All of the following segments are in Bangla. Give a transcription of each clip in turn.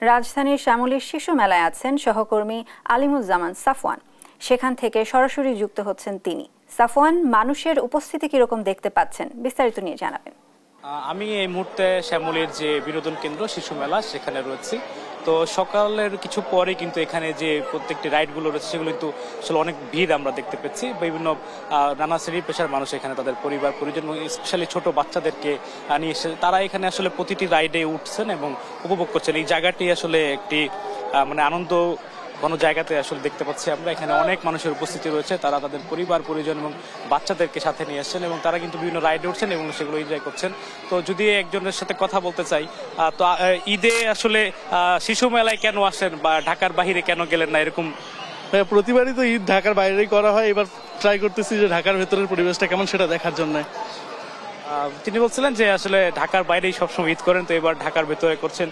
রাজধানীর শ্যামলীর শিশু মেলায় আছেন সহকর্মী আলিমুজ্জামান সাফওয়ান। সেখান থেকে সরাসরি যুক্ত হচ্ছেন তিনি। সাফওয়ান, মানুষের উপস্থিতি কিরকম দেখতে পাচ্ছেন, বিস্তারিত নিয়ে জানাবেন। আমি এই মুহূর্তে শ্যামলীর যে বিনোদন কেন্দ্র শিশু মেলা সেখানে রয়েছি। তো সকালের কিছু পরে কিন্তু এখানে যে প্রত্যেকটি রাইডগুলো রয়েছে সেগুলো কিন্তু আসলে অনেক ভিড় আমরা দেখতে পাচ্ছি। বিভিন্ন নানা শ্রেণীর পেশার মানুষ এখানে তাদের পরিবার পরিজন স্পেশালি ছোট বাচ্চাদেরকে নিয়ে এসে তারা এখানে আসলে প্রতিটি রাইডে উঠছেন এবং উপভোগ করছেন। এই জায়গাটি আসলে একটি আনন্দ কোনো জায়গাতে আসলে দেখতে পাচ্ছি আমরা। এখানে অনেক মানুষের উপস্থিতি রয়েছে, তারা তাদের পরিবার পরিজন এবং বাচ্চাদেরকে সাথে নিয়ে আসছেন এবং তারা কিন্তু বিভিন্ন রাইডে উঠছেন এবং সেগুলো এনজয় করছেন। তো যদি একজনের সাথে কথা বলতে চাই, তো ঈদে আসলে শিশু মেলায় কেন আসেন বা ঢাকার বাহিরে কেন গেলেন না? এরকম প্রতিবারই তো ঈদ ঢাকার বাইরেই করা হয়, এবার ট্রাই করতেছি যে ঢাকার ভেতরের পরিবেশটা কেমন সেটা দেখার জন্য। তিনি বলছিলেন যে আসলে ঢাকার বাইরেই সবসময় ঈদ করেন, তো এবার ঢাকার ভেতরে করছেন।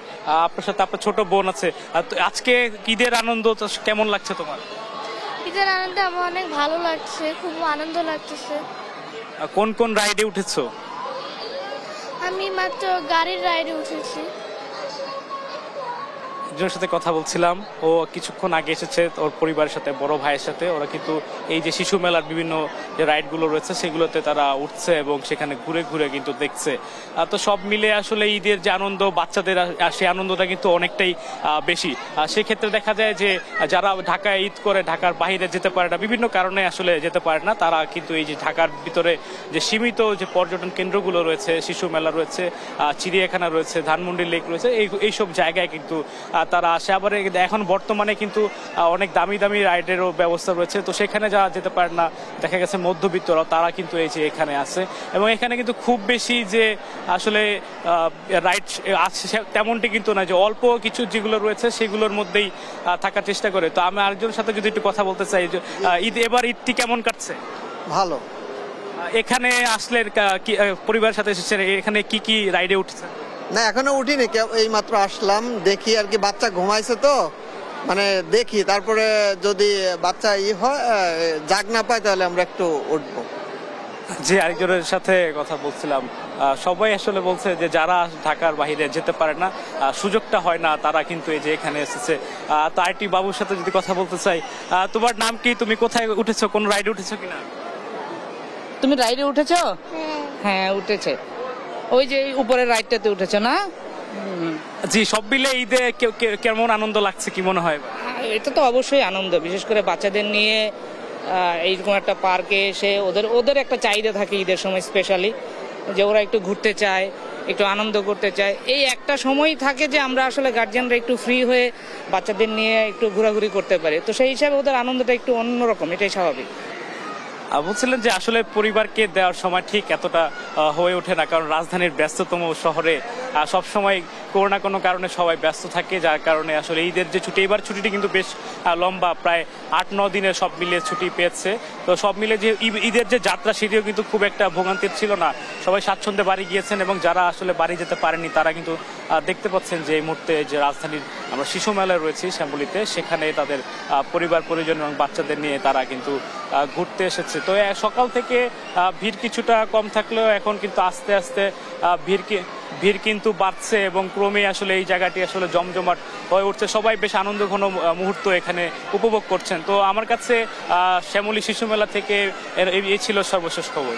আপনার সাথে আপনার ছোট বোন আছে, আজকে ঈদের আনন্দ কেমন লাগছে তোমার? ঈদের আনন্দ আমার অনেক ভালো লাগছে, খুব আনন্দ লাগতেছে। কোন কোন রাইডে উঠেছো? আমি মাত্র গাড়ির রাইডে উঠেছি। একজনের সাথে কথা বলছিলাম, ও কিছুক্ষণ আগে এসেছে ওর পরিবারের সাথে, বড় ভাইয়ের সাথে। ওরা কিন্তু এই যে শিশু মেলার বিভিন্ন যে রাইডগুলো রয়েছে সেগুলোতে তারা উঠছে এবং সেখানে ঘুরে ঘুরে কিন্তু দেখছে। তো সব মিলে আসলে ঈদের যে আনন্দ বাচ্চাদের, সেই আনন্দটা কিন্তু অনেকটাই বেশি। সেক্ষেত্রে দেখা যায় যে যারা ঢাকায় ঈদ করে ঢাকার বাইরে যেতে পারে না, বিভিন্ন কারণে আসলে যেতে পারে না, তারা কিন্তু এই যে ঢাকার ভিতরে যে সীমিত যে পর্যটন কেন্দ্রগুলো রয়েছে, শিশু মেলা রয়েছে, চিড়িয়াখানা রয়েছে, ধানমন্ডি লেক রয়েছে, এইসব জায়গায় কিন্তু তারা আসে। আবার এখন বর্তমানে কিন্তু অনেক দামি দামি রাইডেরও ব্যবস্থা রয়েছে, তো সেখানে যারা যেতে পারে না, দেখা গেছে মধ্যবিত্তরা, তারা কিন্তু এই যে এখানে আসে এবং এখানে কিন্তু খুব বেশি যে আসলে রাইড আছে তেমনটি কিন্তু না, যে অল্প কিছু যেগুলো রয়েছে সেগুলোর মধ্যেই থাকার চেষ্টা করে। তো আমি আরেকজনের সাথে যদি একটু কথা বলতে চাই, যে এবার ঈদটি কেমন কাটছে? ভালো। এখানে আসলে পরিবারের সাথে এসেছেন, এখানে কি কি রাইডে উঠছে? না, এখনো উঠিনি, এই মাত্র আসলাম, দেখি আর কি। বাচ্চা ঘুমাইছে তো দেখি, তারপরে যদি বাচ্চা হয় জাগ না পায় তাহলে আমরা একটু উঠবো। যে আরেকজনের সাথে কথা বলছিলাম, সবাই আসলে বলছে যে যারা ঢাকার বাইরে যেতে পারে না, সুযোগটা হয় না, তারা কিন্তু এই যে এখানে এসেছে। তো আইটি বাবুর সাথে যদি কথা বলতে চাই, তোমার নাম কি? তুমি কোথায় উঠেছো? কোন রাইডে উঠেছো কিনা? তুমি রাইডে উঠেছো? হ্যাঁ উঠেছে, ওই যে উপরের রাইডটাতে উঠেছো না? জি। সব মিলে ঈদে কেমন আনন্দ লাগছে, কি মনে হয়? এটা তো অবশ্যই আনন্দ, বিশেষ করে বাচ্চাদের নিয়ে এইরকম একটা পার্কে এসে ওদের একটা চাহিদা থাকে ঈদের সময় স্পেশালি, যে ওরা একটু ঘুরতে চায়, একটু আনন্দ করতে চায়। এই একটা সময় থাকে যে আমরা আসলে গার্জিয়ানরা একটু ফ্রি হয়ে বাচ্চাদের নিয়ে একটু ঘোরাঘুরি করতে পারি, তো সেই হিসাবে ওদের আনন্দটা একটু অন্যরকম, এটাই স্বাভাবিক। বলছিলেন যে আসলে পরিবারকে দেওয়ার সময় ঠিক এতটা হয়ে ওঠে না, কারণ রাজধানীর ব্যস্ততম শহরে সবসময় কোনো না কোনো কারণে সবাই ব্যস্ত থাকে, যার কারণে আসলে ঈদের যে ছুটি, এবার ছুটিটি কিন্তু বেশ লম্বা, প্রায় 8-9 দিনের সব মিলিয়ে ছুটি পেয়েছে। তো সব মিলে যে ঈদের যে যাত্রা সেটিও কিন্তু খুব একটা ভোগান্তির ছিল না, সবাই স্বাচ্ছন্দ্যে বাড়ি গিয়েছেন এবং যারা আসলে বাড়ি যেতে পারেনি তারা কিন্তু দেখতে পাচ্ছেন যে এই মুহূর্তে যে রাজধানীর আমরা শিশু মেলায় রয়েছি শ্যামলীতে, সেখানে তাদের পরিবার পরিজন এবং বাচ্চাদের নিয়ে তারা কিন্তু ঘুরতে এসেছে। তো সকাল থেকে ভিড় কিছুটা কম থাকলেও এখন কিন্তু আস্তে আস্তে ভিড় কিন্তু বাড়ছে এবং ক্রমে আসলে এই জায়গাটি আসলে জমজমাট হয়ে উঠছে। সবাই বেশ আনন্দঘন মুহূর্ত এখানে উপভোগ করছেন। তো আমার কাছে শ্যামলী শিশু মেলা থেকে এই ছিল সর্বশেষ খবর।